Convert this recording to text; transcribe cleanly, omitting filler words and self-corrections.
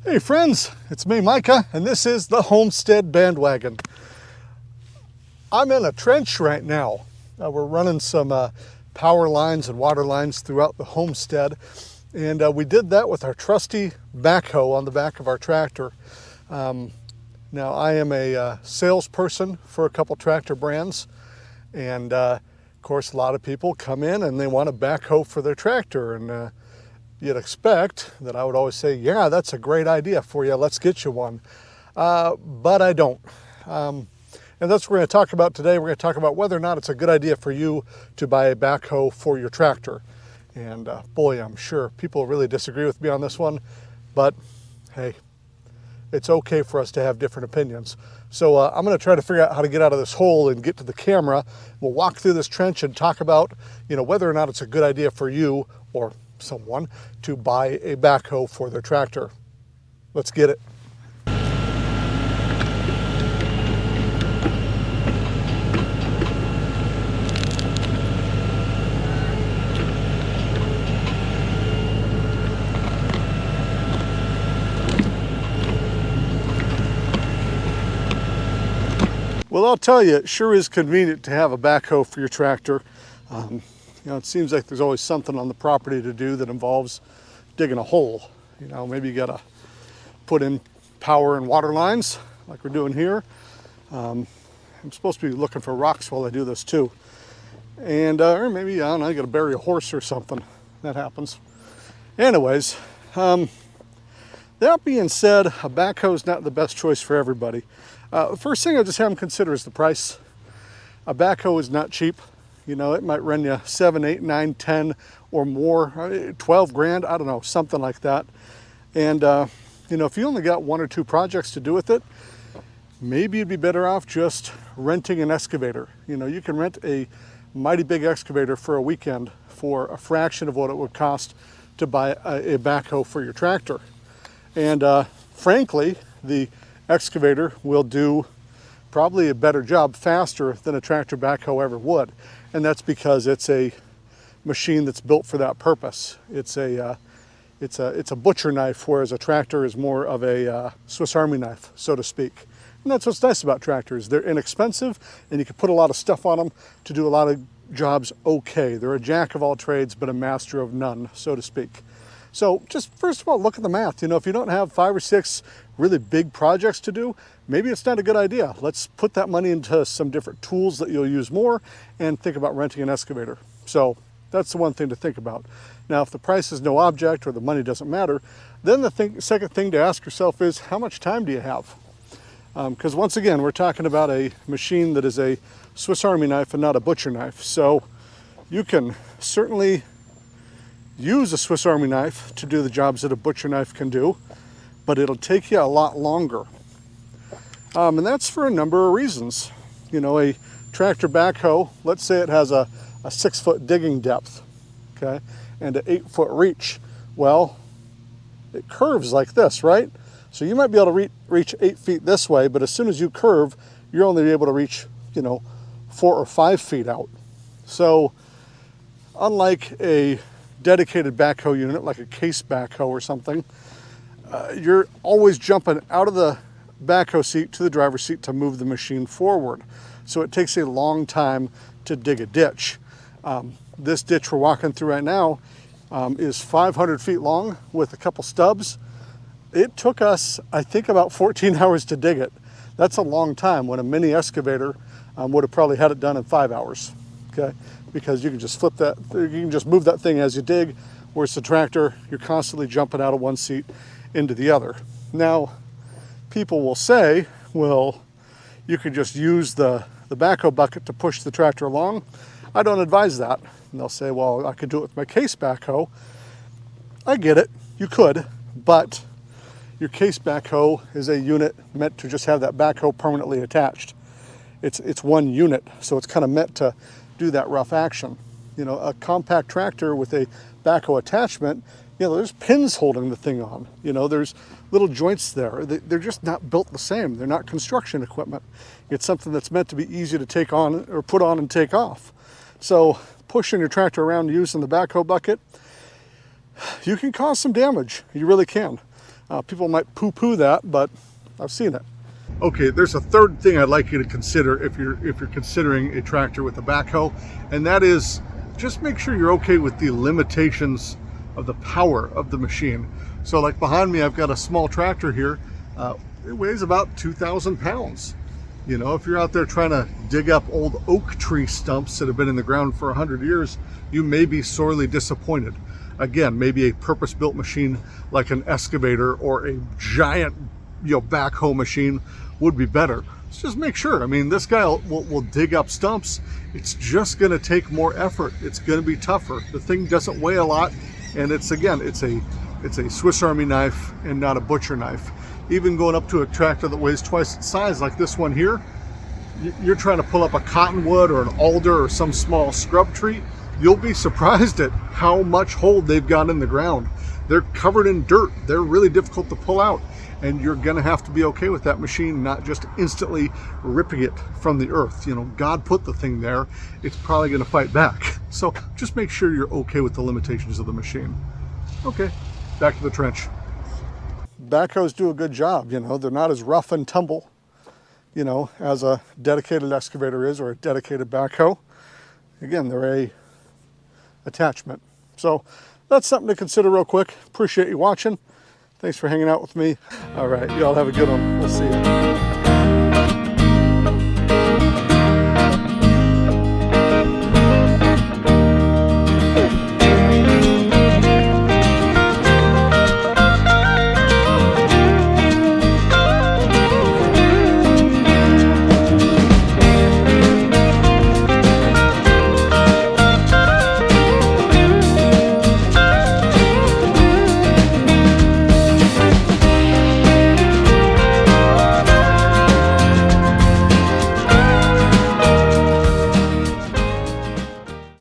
Hey friends, it's me Micah, and this is the Homestead Bandwagon. I'm in a trench right now. We're running some power lines and water lines throughout the homestead, and we did that with our trusty backhoe on the back of our tractor. Now I am a salesperson for a couple tractor brands, and of course a lot of people come in and they want a backhoe for their tractor, and you'd expect that I would always say, yeah, that's a great idea for you, let's get you one. But I don't. And that's what we're going to talk about today. We're going to talk about whether or not it's a good idea for you to buy a backhoe for your tractor. And boy, I'm sure people really disagree with me on this one, but hey, it's okay for us to have different opinions. So I'm going to try to figure out how to get out of this hole and get to the camera. We'll walk through this trench and talk about, whether or not it's a good idea for you or someone to buy a backhoe for their tractor. Let's get it. Well, I'll tell you, it sure is convenient to have a backhoe for your tractor. It seems like there's always something on the property to do that involves digging a hole. Maybe you gotta put in power and water lines like we're doing here. I'm supposed to be looking for rocks while I do this too. And, or maybe, I don't know, you gotta bury a horse or something. That happens. Anyways, that being said, a backhoe is not the best choice for everybody. The first thing I just have them consider is the price. A backhoe is not cheap. It might run you 7, 8, 9, 10 or more, 12 grand, I don't know, something like that. And, if you only got 1 or 2 projects to do with it, maybe you'd be better off just renting an excavator. You can rent a mighty big excavator for a weekend for a fraction of what it would cost to buy a backhoe for your tractor. And frankly, the excavator will do probably a better job faster than a tractor backhoe ever would. And that's because it's a machine that's built for that purpose. It's a butcher knife, whereas a tractor is more of a Swiss Army knife, so to speak. And that's what's nice about tractors. They're inexpensive, and you can put a lot of stuff on them to do a lot of jobs okay. They're a jack of all trades, but a master of none, so to speak. So just first of all, look at the math. If you don't have 5 or 6 really big projects to do, maybe it's not a good idea. Let's put that money into some different tools that you'll use more and think about renting an excavator. So that's the one thing to think about. Now, if the price is no object or the money doesn't matter, then the second thing to ask yourself is, how much time do you have? Because once again, we're talking about a machine that is a Swiss Army knife and not a butcher knife. So you can certainly use a Swiss Army knife to do the jobs that a butcher knife can do, but it'll take you a lot longer. And that's for a number of reasons. A tractor backhoe, let's say it has a 6-foot digging depth, okay, and an 8-foot reach. Well, it curves like this, right? So you might be able to reach 8 feet this way, but as soon as you curve, you're only able to reach, 4 or 5 feet out. So unlike a dedicated backhoe unit, like a case backhoe or something, you're always jumping out of the backhoe seat to the driver's seat to move the machine forward. So it takes a long time to dig a ditch. This ditch we're walking through right now is 500 feet long with a couple stubs. It took us, I think, about 14 hours to dig it. That's a long time, when a mini excavator would have probably had it done in 5 hours, okay? Because you can just flip that, you can just move that thing as you dig, whereas the tractor, you're constantly jumping out of one seat into the other. Now, people will say, well, you could just use the backhoe bucket to push the tractor along. I don't advise that. And they'll say, well, I could do it with my case backhoe. I get it, you could, but your case backhoe is a unit meant to just have that backhoe permanently attached. It's one unit, so it's kind of meant to do that rough action. A compact tractor with a backhoe attachment, there's pins holding the thing on. There's little joints there. They're just not built the same. They're not construction equipment. It's something that's meant to be easy to take on or put on and take off. So pushing your tractor around using the backhoe bucket, you can cause some damage. You really can. People might poo-poo that, but I've seen it. Okay, there's a third thing I'd like you to consider if you're considering a tractor with a backhoe, and that is just make sure you're okay with the limitations of the power of the machine. So like behind me, I've got a small tractor here. It weighs about 2,000 pounds. You know, if you're out there trying to dig up old oak tree stumps that have been in the ground for 100 years, you may be sorely disappointed. Again, maybe a purpose-built machine like an excavator or a giant, backhoe machine would be better. So just make sure. I mean, this guy will dig up stumps. It's just going to take more effort. It's going to be tougher. The thing doesn't weigh a lot, and it's a Swiss Army knife and not a butcher knife. Even going up to a tractor that weighs twice its size, like this one here, you're trying to pull up a cottonwood or an alder or some small scrub tree, you'll be surprised at how much hold they've got in the ground. They're covered in dirt. They're really difficult to pull out, and you're gonna have to be okay with that machine not just instantly ripping it from the earth. You know, God put the thing there. It's probably gonna fight back. So just make sure you're okay with the limitations of the machine. Okay, back to the trench. Backhoes do a good job. They're not as rough and tumble, as a dedicated excavator is, or a dedicated backhoe. Again, they're a attachment. So that's something to consider real quick. Appreciate you watching. Thanks for hanging out with me. All right, y'all have a good one. We'll see you.